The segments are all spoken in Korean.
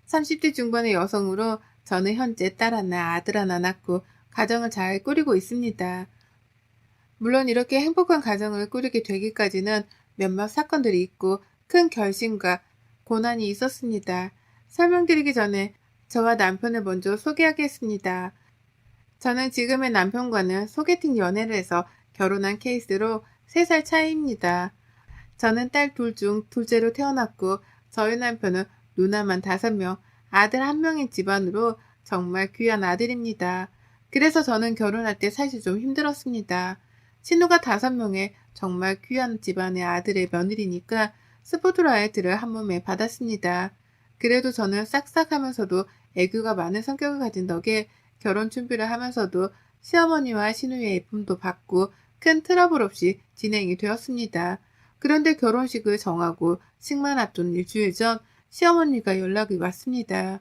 30대 중반의 여성으로 저는 현재 딸 하나, 아들 하나 낳고 가정을 잘 꾸리고 있습니다. 물론 이렇게 행복한 가정을 꾸리게 되기까지는 몇몇 사건들이 있고 큰 결심과 고난이 있었습니다. 설명드리기 전에 저와 남편을 먼저 소개하겠습니다. 저는 지금의 남편과는 소개팅 연애를 해서 결혼한 케이스로 3살 차이입니다. 저는 딸 둘 중 둘째로 태어났고 저희 남편은 누나만 5명, 아들 1명인 집안으로 정말 귀한 아들입니다. 그래서 저는 결혼할 때 사실 좀 힘들었습니다. 신우가 5명의 정말 귀한 집안의 아들의 며느리니까 스포트라이트를 한 몸에 받았습니다. 그래도 저는 싹싹하면서도 애교가 많은 성격을 가진 덕에 결혼 준비를 하면서도 시어머니와 신우의 예쁨도 받고 큰 트러블 없이 진행이 되었습니다. 그런데 결혼식을 정하고 식만 앞둔 일주일 전 시어머니가 연락이 왔습니다.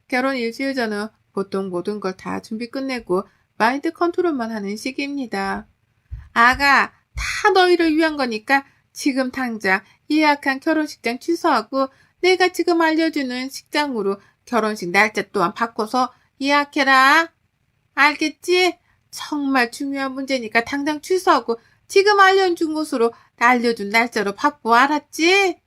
결혼 일주일 전은 보통 모든 걸 다 준비 끝내고 마인드 컨트롤만 하는 시기입니다. 아가, 다 너희를 위한 거니까 지금 당장 예약한 결혼식장 취소하고 내가 지금 알려주는 식장으로 결혼식 날짜 또한 바꿔서 예약해라. 알겠지? 정말 중요한 문제니까 당장 취소하고 지금 알려준 곳으로 알려준 날짜로 바꿔. 알았지?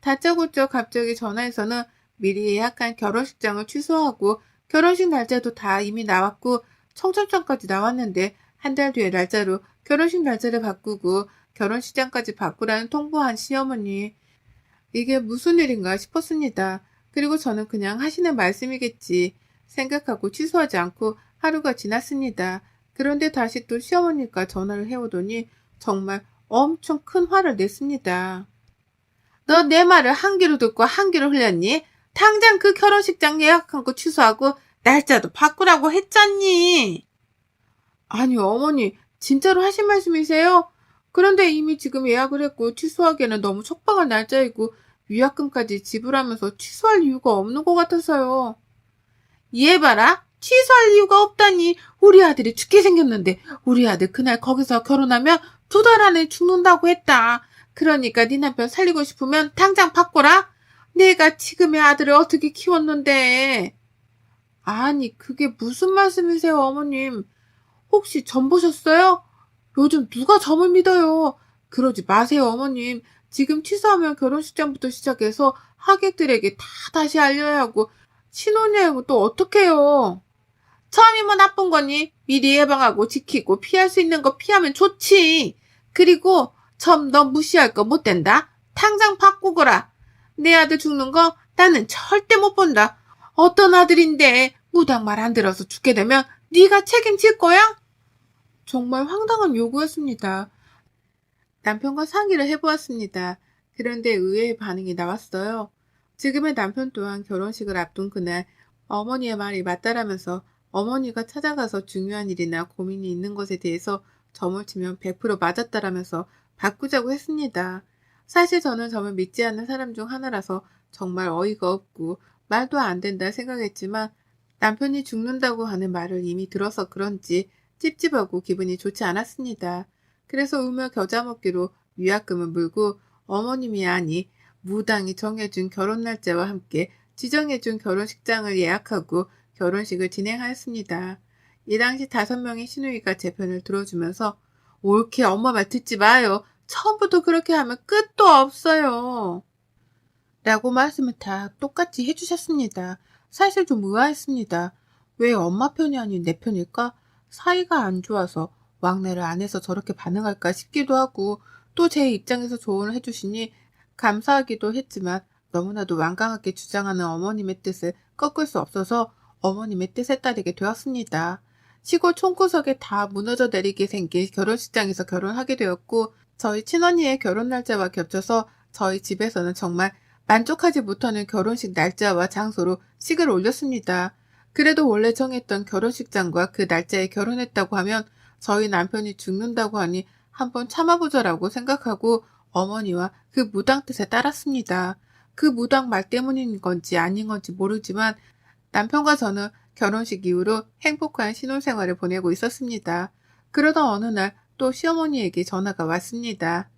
다짜고짜 갑자기 전화해서는 미리 예약한 결혼식장을 취소하고 결혼식 날짜도 다 이미 나왔고 청첩장까지 나왔는데 한 달 뒤에 날짜로 결혼식 날짜를 바꾸고 결혼식장까지 바꾸라는 통보한 시어머니. 이게 무슨 일인가 싶었습니다. 그리고 저는 그냥 하시는 말씀이겠지 생각하고 취소하지 않고 하루가 지났습니다. 그런데 다시 또 시어머니가 전화를 해오더니 정말 엄청 큰 화를 냈습니다. 너 내 말을 한 귀로 듣고 한 귀로 흘렸니? 당장 그 결혼식장 예약한 거 취소하고 날짜도 바꾸라고 했잖니. 아니 어머니 진짜로 하신 말씀이세요? 그런데 이미 지금 예약을 했고 취소하기에는 너무 촉박한 날짜이고 위약금까지 지불하면서 취소할 이유가 없는 것 같아서요. 얘 봐라. 취소할 이유가 없다니. 우리 아들이 죽게 생겼는데 우리 아들 그날 거기서 결혼하면 2달 안에 죽는다고 했다. 그러니까 네 남편 살리고 싶으면 당장 바꿔라. 내가 지금의 아들을 어떻게 키웠는데. 아니 그게 무슨 말씀이세요 어머님. 혹시 점 보셨어요? 요즘 누가 점을 믿어요. 그러지 마세요 어머님. 지금 취소하면 결혼식장부터 시작해서 하객들에게 다 다시 알려야 하고 신혼여행은 또 어떡해요. 처음이 뭐 나쁜 거니? 미리 예방하고 지키고 피할 수 있는 거 피하면 좋지. 그리고 점 너 무시할 거 못 된다. 당장 바꾸거라. 내 아들 죽는 거 나는 절대 못 본다. 어떤 아들인데 무당 말 안 들어서 죽게 되면 네가 책임질 거야? 정말 황당한 요구였습니다. 남편과 상의를 해보았습니다. 그런데 의외의 반응이 나왔어요. 지금의 남편 또한 결혼식을 앞둔 그날 어머니의 말이 맞다라면서 어머니가 찾아가서 중요한 일이나 고민이 있는 것에 대해서 점을 치면 100% 맞았다라면서 바꾸자고 했습니다. 사실 저는 점을 믿지 않는 사람 중 하나라서 정말 어이가 없고 말도 안 된다 생각했지만 남편이 죽는다고 하는 말을 이미 들어서 그런지 찝찝하고 기분이 좋지 않았습니다. 그래서 울며 겨자 먹기로 위약금을 물고 어머님이 아니 무당이 정해준 결혼 날짜와 함께 지정해준 결혼식장을 예약하고 결혼식을 진행하였습니다. 이 당시 5명의 시누이가 제 편을 들어주면서 옳게 엄마 말 듣지 마요. 처음부터 그렇게 하면 끝도 없어요. 라고 말씀을 다 똑같이 해주셨습니다. 사실 좀 의아했습니다. 왜 엄마 편이 아닌 내 편일까? 사이가 안 좋아서 왕래를 안 해서 저렇게 반응할까 싶기도 하고 또 제 입장에서 조언을 해주시니 감사하기도 했지만 너무나도 완강하게 주장하는 어머님의 뜻을 꺾을 수 없어서 어머님의 뜻에 따르게 되었습니다. 시골 촌구석에 다 무너져 내리게 생긴 결혼식장에서 결혼하게 되었고 저희 친언니의 결혼 날짜와 겹쳐서 저희 집에서는 정말 만족하지 못하는 결혼식 날짜와 장소로 식을 올렸습니다. 그래도 원래 정했던 결혼식장과 그 날짜에 결혼했다고 하면 저희 남편이 죽는다고 하니 한번 참아보자라고 생각하고 어머니와 그 무당 뜻에 따랐습니다. 그 무당 말 때문인 건지 아닌 건지 모르지만 남편과 저는 결혼식 이후로 행복한 신혼생활을 보내고 있었습니다. 그러던 어느 날 또 시어머니에게 전화가 왔습니다.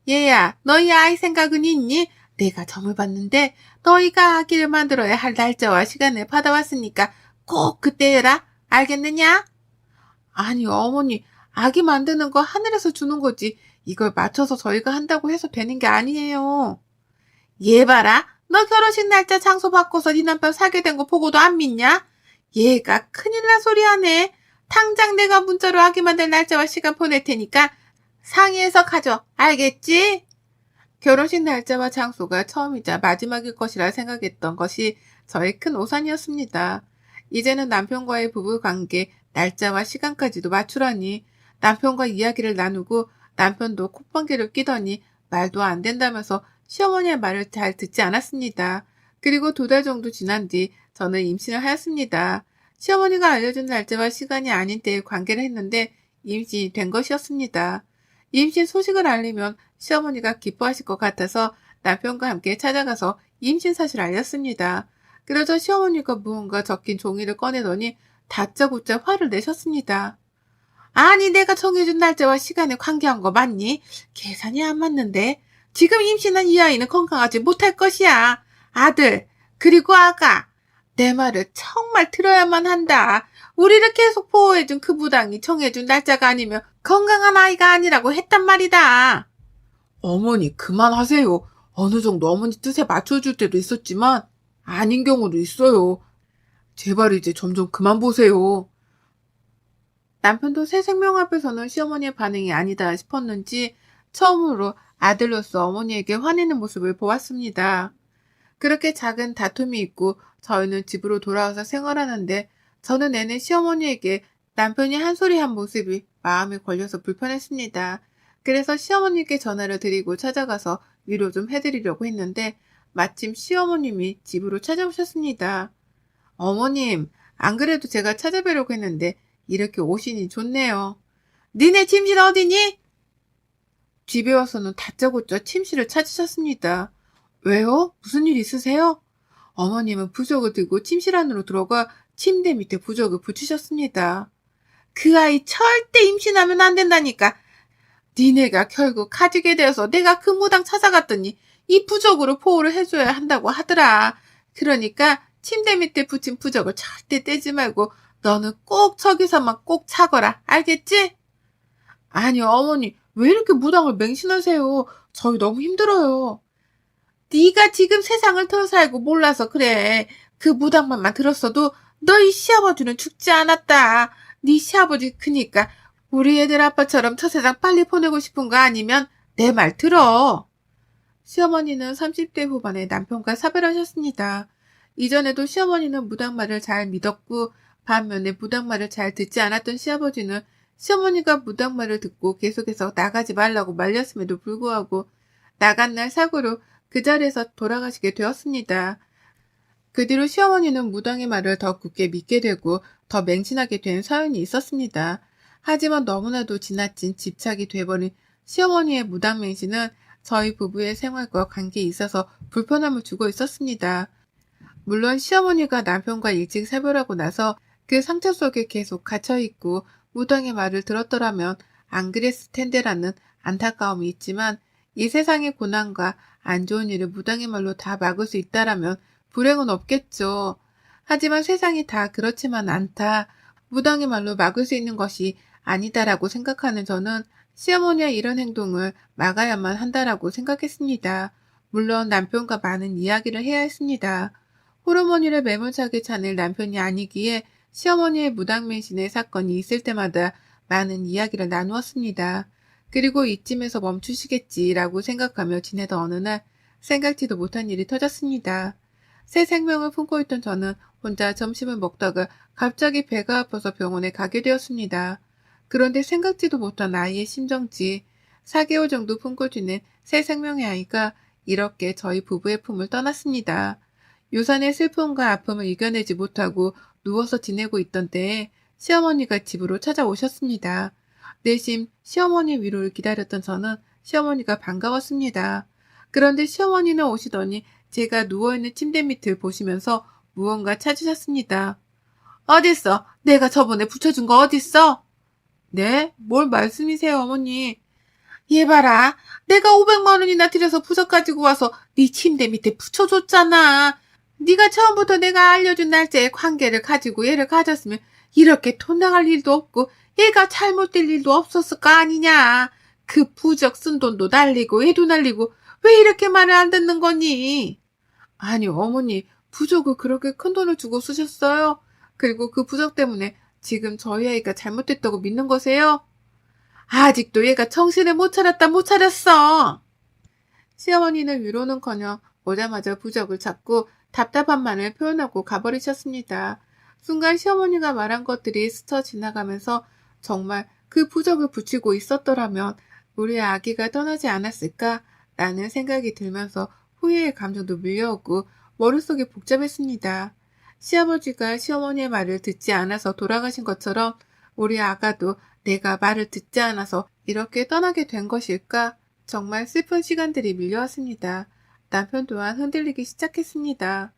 얘야, 너희 아이 생각은 있니? 내가 점을 봤는데 너희가 아기를 만들어야 할 날짜와 시간을 받아왔으니까 꼭 그때 해라. 알겠느냐? 아니, 어머니, 아기 만드는 거 하늘에서 주는 거지. 이걸 맞춰서 저희가 한다고 해서 되는 게 아니에요. 얘 봐라. 너 결혼식 날짜 장소 바꿔서 네 남편 사귀게 된 거 보고도 안 믿냐? 얘가 큰일 날 소리 하네. 당장 내가 문자로 아기 만들 날짜와 시간 보낼 테니까 상의해서 가져. 알겠지? 결혼식 날짜와 장소가 처음이자 마지막일 것이라 생각했던 것이 저의 큰 오산이었습니다. 이제는 남편과의 부부 관계, 날짜와 시간까지도 맞추라니 남편과 이야기를 나누고 남편도 콧방귀를 끼더니 말도 안 된다면서 시어머니의 말을 잘 듣지 않았습니다. 그리고 2달 정도 지난 뒤 저는 임신을 하였습니다. 시어머니가 알려준 날짜와 시간이 아닌 때에 관계를 했는데 임신이 된 것이었습니다. 임신 소식을 알리면 시어머니가 기뻐하실 것 같아서 남편과 함께 찾아가서 임신 사실을 알렸습니다. 그러자 시어머니가 무언가 적힌 종이를 꺼내더니 다짜고짜 화를 내셨습니다. 아니, 내가 정해준 날짜와 시간에 관계한 거 맞니? 계산이 안 맞는데. 지금 임신한 이 아이는 건강하지 못할 것이야. 아들, 그리고 아가. 내 말을 정말 들어야만 한다. 우리를 계속 보호해준 그 부당이 정해준 날짜가 아니면 건강한 아이가 아니라고 했단 말이다. 어머니, 그만하세요. 어느 정도 어머니 뜻에 맞춰줄 때도 있었지만 아닌 경우도 있어요. 제발 이제 점점 그만 보세요. 남편도 새 생명 앞에서는 시어머니의 반응이 아니다 싶었는지 처음으로 아들로서 어머니에게 화내는 모습을 보았습니다. 그렇게 작은 다툼이 있고 저희는 집으로 돌아와서 생활하는데 저는 내내 시어머니에게 남편이 한 소리 한 모습이 마음에 걸려서 불편했습니다. 그래서 시어머니께 전화를 드리고 찾아가서 위로 좀 해드리려고 했는데 마침 시어머님이 집으로 찾아오셨습니다. 어머님, 안 그래도 제가 찾아뵈려고 했는데 이렇게 오시니 좋네요. 니네 침실 어디니? 집에 와서는 다짜고짜 침실을 찾으셨습니다. 왜요? 무슨 일 있으세요? 어머님은 부적을 들고 침실 안으로 들어가 침대 밑에 부적을 붙이셨습니다. 그 아이 절대 임신하면 안 된다니까. 니네가 결국 가지게 되어서 내가 그 무당 찾아갔더니 이 부적으로 보호를 해줘야 한다고 하더라. 그러니까 침대 밑에 붙인 부적을 절대 떼지 말고 너는 꼭 저기서만 꼭 차거라. 알겠지? 아니, 어머니, 왜 이렇게 무당을 맹신하세요? 저희 너무 힘들어요. 네가 지금 세상을 더 살고 몰라서 그래. 그 무당말만 들었어도 너희 시아버지는 죽지 않았다. 네 시아버지 크니까 우리 애들 아빠처럼 저 세상 빨리 보내고 싶은 거 아니면 내 말 들어. 시어머니는 30대 후반에 남편과 사별하셨습니다. 이전에도 시어머니는 무당말을 잘 믿었고 반면에 무당말을 잘 듣지 않았던 시아버지는 시어머니가 무당말을 듣고 계속해서 나가지 말라고 말렸음에도 불구하고 나간 날 사고로 그 자리에서 돌아가시게 되었습니다. 그 뒤로 시어머니는 무당의 말을 더 굳게 믿게 되고 더 맹신하게 된 사연이 있었습니다. 하지만 너무나도 지나친 집착이 돼버린 시어머니의 무당 맹신은 저희 부부의 생활과 관계에 있어서 불편함을 주고 있었습니다. 물론 시어머니가 남편과 일찍 사별하고 나서 그 상처 속에 계속 갇혀있고 무당의 말을 들었더라면 안 그랬을 텐데라는 안타까움이 있지만 이 세상의 고난과 안 좋은 일을 무당의 말로 다 막을 수 있다라면 불행은 없겠죠. 하지만 세상이 다 그렇지만 않다. 무당의 말로 막을 수 있는 것이 아니다라고 생각하는 저는 시어머니의 이런 행동을 막아야만 한다라고 생각했습니다. 물론 남편과 많은 이야기를 해야 했습니다. 호르몬이를 매몰차게 차는 남편이 아니기에 시어머니의 무당맹신의 사건이 있을 때마다 많은 이야기를 나누었습니다. 그리고 이쯤에서 멈추시겠지라고 생각하며 지내던 어느 날 생각지도 못한 일이 터졌습니다. 새 생명을 품고 있던 저는 혼자 점심을 먹다가 갑자기 배가 아파서 병원에 가게 되었습니다. 그런데 생각지도 못한 아이의 심정지, 4개월 정도 품고 지낸 새 생명의 아이가 이렇게 저희 부부의 품을 떠났습니다. 유산의 슬픔과 아픔을 이겨내지 못하고 누워서 지내고 있던 때에 시어머니가 집으로 찾아오셨습니다. 내심 시어머니 위로를 기다렸던 저는 시어머니가 반가웠습니다. 그런데 시어머니는 오시더니 제가 누워있는 침대 밑을 보시면서 무언가 찾으셨습니다. 어딨어? 내가 저번에 붙여준 거 어딨어? 네? 뭘 말씀이세요, 어머니? 얘 봐라. 내가 500만 원이나 들여서 부적 가지고 와서 네 침대 밑에 붙여줬잖아. 네가 처음부터 내가 알려준 날짜에 관계를 가지고 얘를 가졌으면 이렇게 돈 나갈 일도 없고 얘가 잘못될 일도 없었을 거 아니냐. 그 부적 쓴 돈도 날리고 얘도 날리고 왜 이렇게 말을 안 듣는 거니? 아니, 어머니, 부적을 그렇게 큰 돈을 주고 쓰셨어요? 그리고 그 부적 때문에 지금 저희 아이가 잘못됐다고 믿는 거세요? 아직도 얘가 정신을 못 차렸다 못 차렸어. 시어머니는 위로는커녕 오자마자 부적을 잡고 답답함만을 표현하고 가버리셨습니다. 순간 시어머니가 말한 것들이 스쳐 지나가면서 정말 그 부적을 붙이고 있었더라면 우리 아기가 떠나지 않았을까라는 생각이 들면서 후회의 감정도 밀려오고 머릿속이 복잡했습니다. 시아버지가 시어머니의 말을 듣지 않아서 돌아가신 것처럼 우리 아가도 내가 말을 듣지 않아서 이렇게 떠나게 된 것일까? 정말 슬픈 시간들이 밀려왔습니다. 남편 또한 흔들리기 시작했습니다.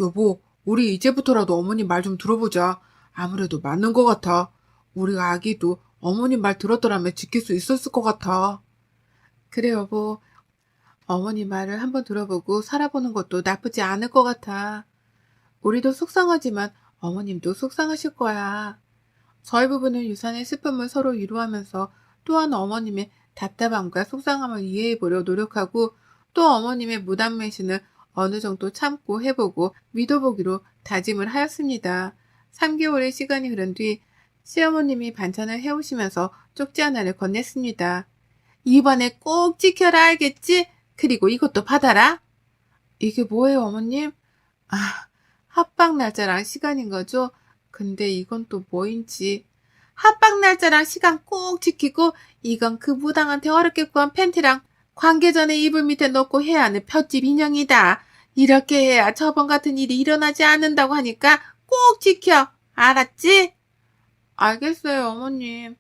여보, 우리 이제부터라도 어머님 말 좀 들어보자. 아무래도 맞는 것 같아. 우리 아기도 어머님 말 들었더라면 지킬 수 있었을 것 같아. 그래, 여보. 어머니 말을 한번 들어보고 살아보는 것도 나쁘지 않을 것 같아. 우리도 속상하지만 어머님도 속상하실 거야. 저희 부부는 유산의 슬픔을 서로 위로하면서 또한 어머님의 답답함과 속상함을 이해해보려 노력하고 또 어머님의 무단매신을 어느 정도 참고 해보고 믿어보기로 다짐을 하였습니다. 3개월의 시간이 흐른 뒤 시어머님이 반찬을 해오시면서 쪽지 하나를 건넸습니다. 이번에 꼭 지켜라 알겠지? 그리고 이것도 받아라. 이게 뭐예요, 어머님? 아, 합방 날짜랑 시간인 거죠? 근데 이건 또 뭐인지. 합방 날짜랑 시간 꼭 지키고 이건 그 무당한테 어렵게 구한 팬티랑 관계 전에 이불 밑에 넣고 해야 하는 볏짚 인형이다. 이렇게 해야 저번 같은 일이 일어나지 않는다고 하니까 꼭 지켜. 알았지? 알겠어요, 어머님.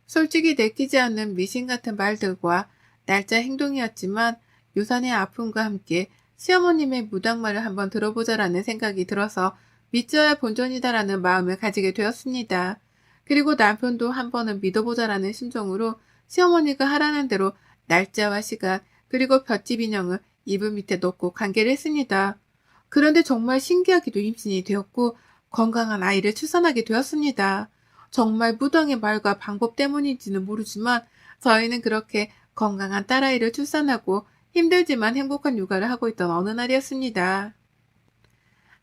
솔직히 내키지 않는 미신 같은 말들과 날짜 행동이었지만 유산의 아픔과 함께 시어머님의 무당말을 한번 들어보자라는 생각이 들어서 믿져야 본전이다라는 마음을 가지게 되었습니다. 그리고 남편도 한 번은 믿어보자라는 심정으로 시어머니가 하라는 대로 날짜와 시간 그리고 볏짚 인형을 이불 밑에 넣고 관계를 했습니다. 그런데 정말 신기하게도 임신이 되었고 건강한 아이를 출산하게 되었습니다. 정말 무당의 말과 방법 때문인지는 모르지만 저희는 그렇게 건강한 딸아이를 출산하고 힘들지만 행복한 육아를 하고 있던 어느 날이었습니다.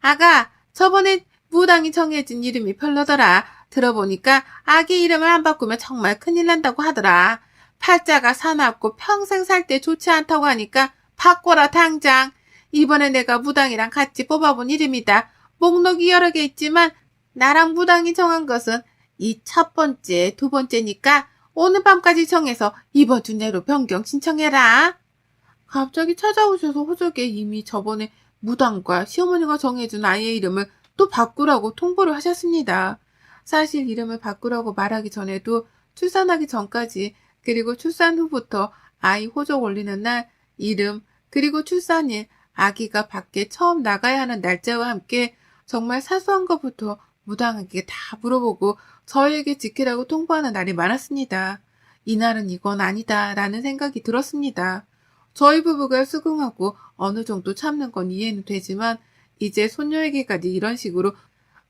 아가, 저번에 무당이 정해진 이름이 별로더라. 들어보니까 아기 이름을 안 바꾸면 정말 큰일 난다고 하더라. 팔자가 사납고 평생 살 때 좋지 않다고 하니까 바꿔라 당장. 이번에 내가 무당이랑 같이 뽑아본 이름이다. 목록이 여러 개 있지만 나랑 무당이 정한 것은 이 첫 번째, 두 번째니까 오늘 밤까지 정해서 이번 주 내로 변경 신청해라. 갑자기 찾아오셔서 호적에 이미 저번에 무당과 시어머니가 정해준 아이의 이름을 또 바꾸라고 통보를 하셨습니다. 사실 이름을 바꾸라고 말하기 전에도 출산하기 전까지 그리고 출산 후부터 아이 호적 올리는 날 이름 그리고 출산일 아기가 밖에 처음 나가야 하는 날짜와 함께 정말 사소한 것부터 무당에게 다 물어보고 저희에게 지키라고 통보하는 날이 많았습니다. 이날은 이건 아니다 라는 생각이 들었습니다. 저희 부부가 수긍하고 어느 정도 참는 건 이해는 되지만 이제 손녀에게까지 이런 식으로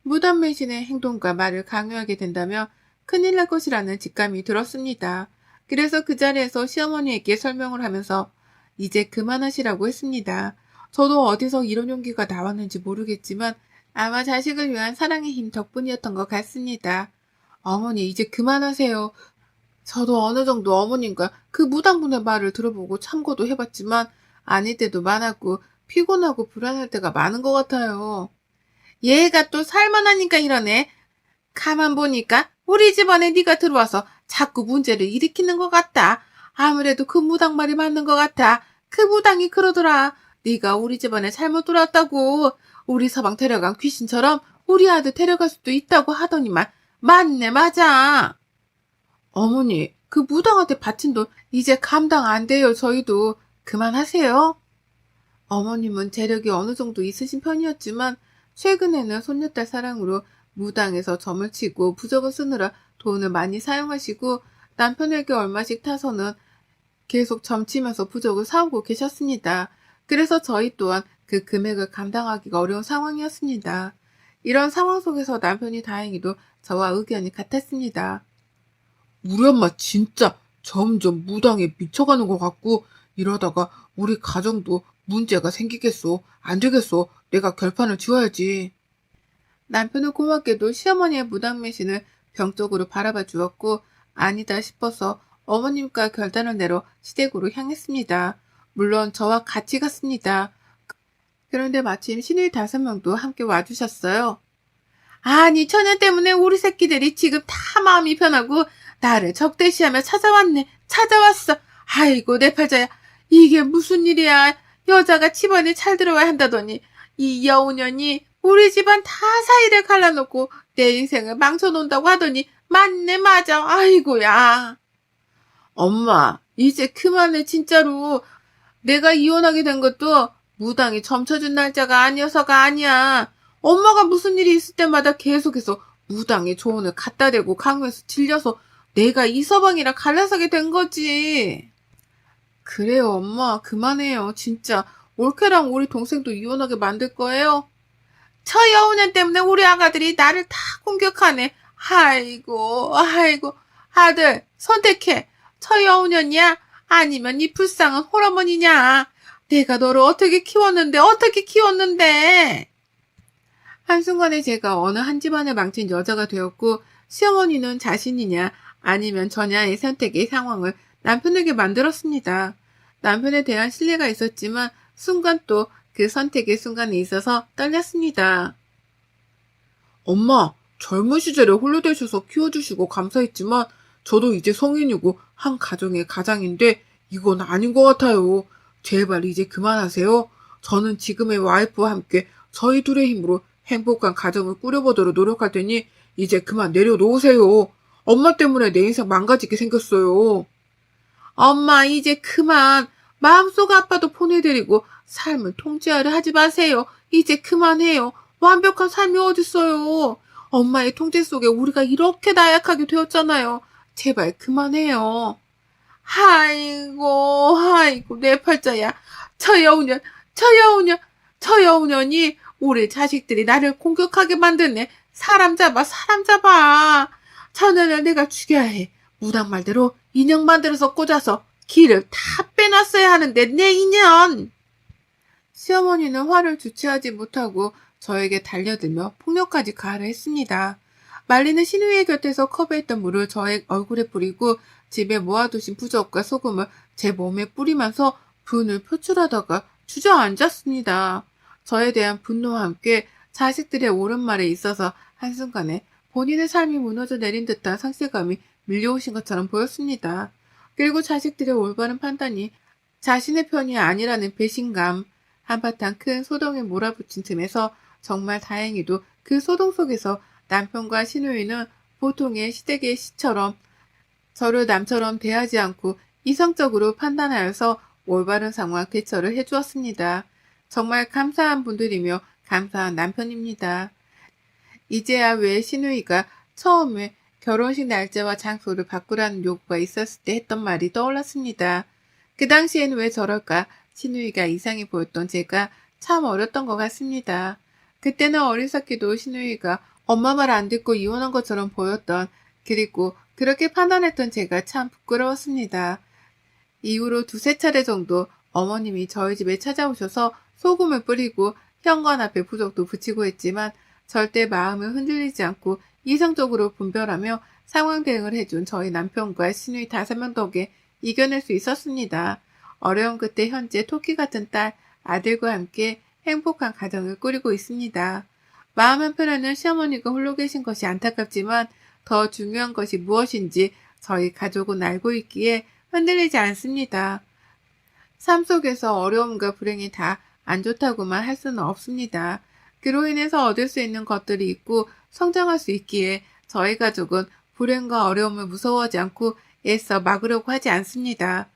무단매신의 행동과 말을 강요하게 된다면 큰일 날 것이라는 직감이 들었습니다. 그래서 그 자리에서 시어머니에게 설명을 하면서 이제 그만하시라고 했습니다. 저도 어디서 이런 용기가 나왔는지 모르겠지만 아마 자식을 위한 사랑의 힘 덕분이었던 것 같습니다. 어머니 이제 그만하세요. 저도 어느 정도 어머님과 그 무당분의 말을 들어보고 참고도 해봤지만 아닐 때도 많았고 피곤하고 불안할 때가 많은 것 같아요. 얘가 또 살만하니까 이러네. 가만 보니까 우리 집안에 네가 들어와서 자꾸 문제를 일으키는 것 같다. 아무래도 그 무당 말이 맞는 것 같아. 그 무당이 그러더라. 네가 우리 집안에 잘못 들어왔다고. 우리 서방 데려간 귀신처럼 우리 아들 데려갈 수도 있다고 하더니만 맞네 맞아. 어머니 그 무당한테 바친 돈 이제 감당 안 돼요. 저희도 그만하세요. 어머님은 재력이 어느 정도 있으신 편이었지만 최근에는 손녀딸 사랑으로 무당에서 점을 치고 부적을 쓰느라 돈을 많이 사용하시고 남편에게 얼마씩 타서는 계속 점치면서 부적을 사오고 계셨습니다. 그래서 저희 또한 그 금액을 감당하기가 어려운 상황이었습니다. 이런 상황 속에서 남편이 다행히도 저와 의견이 같았습니다. 우리 엄마 진짜 점점 무당에 미쳐가는 것 같고 이러다가 우리 가정도 문제가 생기겠어. 안 되겠어. 내가 결판을 지어야지. 남편은 고맙게도 시어머니의 무당매신을 병적으로 바라봐 주었고 아니다 싶어서 어머님과 결단을 내려 시댁으로 향했습니다. 물론 저와 같이 갔습니다. 그런데 마침 시누이 5명도 함께 와주셨어요. 아니 처녀 때문에 우리 새끼들이 지금 다 마음이 편하고 나를 적대시하며 찾아왔어. 아이고 내 팔자야. 이게 무슨 일이야. 여자가 집안에 잘 들어와야 한다더니 이 여우년이 우리 집안 다 사이를 갈라놓고 내 인생을 망쳐놓는다고 하더니 맞네 맞아. 아이고야. 엄마 이제 그만해 진짜로. 내가 이혼하게 된 것도 무당이 점쳐준 날짜가 아니어서가 아니야. 엄마가 무슨 일이 있을 때마다 계속해서 무당의 조언을 갖다 대고 강요해서 질려서 내가 이 서방이랑 갈라서게 된 거지. 그래요 엄마 그만해요. 진짜 올케랑 우리 동생도 이혼하게 만들 거예요? 저 여우년 때문에 우리 아가들이 나를 다 공격하네. 아이고 아들 선택해. 저 여우년이야? 아니면 이 불쌍한 홀어머니냐? 내가 너를 어떻게 키웠는데? 한순간에 제가 어느 한 집안을 망친 여자가 되었고 시어머니는 자신이냐 아니면 저냐의 선택의 상황을 남편에게 만들었습니다. 남편에 대한 신뢰가 있었지만 순간 또 그 선택의 순간에 있어서 떨렸습니다. 엄마, 젊은 시절에 홀로되셔서 키워주시고 감사했지만 저도 이제 성인이고 한 가정의 가장인데 이건 아닌 것 같아요. 제발 이제 그만하세요. 저는 지금의 와이프와 함께 저희 둘의 힘으로 행복한 가정을 꾸려보도록 노력할 테니 이제 그만 내려놓으세요. 엄마 때문에 내 인생 망가지게 생겼어요. 엄마 이제 그만. 마음속 아빠도 보내드리고 삶을 통제하려 하지 마세요. 이제 그만해요. 완벽한 삶이 어딨어요. 엄마의 통제 속에 우리가 이렇게 나약하게 되었잖아요. 제발 그만해요. 아이고 내 팔자야. 저 여우년이 우리 자식들이 나를 공격하게 만드네. 사람 잡아. 자네를 내가 죽여야 해. 무당 말대로 인형 만들어서 꽂아서 기를 다 빼놨어야 하는데 내 인연. 시어머니는 화를 주체하지 못하고 저에게 달려들며 폭력까지 가하려 했습니다. 말리는 시누이의 곁에서 컵에 있던 물을 저의 얼굴에 뿌리고 집에 모아두신 부적과 소금을 제 몸에 뿌리면서 분을 표출하다가 주저앉았습니다. 저에 대한 분노와 함께 자식들의 옳은 말에 있어서 한순간에 본인의 삶이 무너져 내린 듯한 상실감이 밀려오신 것처럼 보였습니다. 그리고 자식들의 올바른 판단이 자신의 편이 아니라는 배신감, 한바탕 큰 소동에 몰아붙인 틈에서 정말 다행히도 그 소동 속에서 남편과 시누이는 보통의 시댁의 시처럼 저를 남처럼 대하지 않고 이성적으로 판단하여서 올바른 상황 대처를 해주었습니다. 정말 감사한 분들이며 감사한 남편입니다. 이제야 왜 시누이가 처음에 결혼식 날짜와 장소를 바꾸라는 요구가 있었을 때 했던 말이 떠올랐습니다. 그 당시에는 왜 저럴까 시누이가 이상해 보였던 제가 참 어렸던 것 같습니다. 그때는 어리석기도 시누이가 엄마 말 안 듣고 이혼한 것처럼 보였던 그리고 그렇게 판단했던 제가 참 부끄러웠습니다. 이후로 2~3차례 정도 어머님이 저희 집에 찾아오셔서 소금을 뿌리고 현관 앞에 부적도 붙이고 했지만 절대 마음을 흔들리지 않고 이성적으로 분별하며 상황 대응을 해준 저희 남편과 시누이 5명 덕에 이겨낼 수 있었습니다. 어려운 그때 현재 토끼 같은 딸, 아들과 함께 행복한 가정을 꾸리고 있습니다. 마음 한편에는 시어머니가 홀로 계신 것이 안타깝지만 더 중요한 것이 무엇인지 저희 가족은 알고 있기에 흔들리지 않습니다. 삶 속에서 어려움과 불행이 다 안 좋다고만 할 수는 없습니다. 그로 인해서 얻을 수 있는 것들이 있고 성장할 수 있기에 저희 가족은 불행과 어려움을 무서워하지 않고 애써 막으려고 하지 않습니다.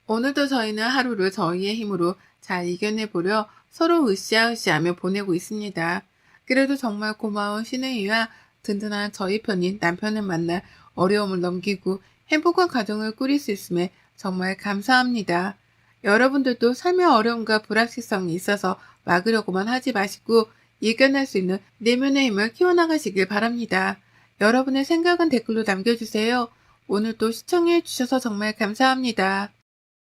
오늘도 저희는 하루를 저희의 힘으로 잘 이겨내보려 서로 으쌰으쌰하며 보내고 있습니다. 그래도 정말 고마운 시누이와 든든한 저희 편인 남편을 만나 어려움을 넘기고 행복한 가정을 꾸릴 수 있음에 정말 감사합니다. 여러분들도 삶의 어려움과 불확실성이 있어서 막으려고만 하지 마시고 이겨낼 수 있는 내면의 힘을 키워나가시길 바랍니다. 여러분의 생각은 댓글로 남겨주세요. 오늘도 시청해주셔서 정말 감사합니다.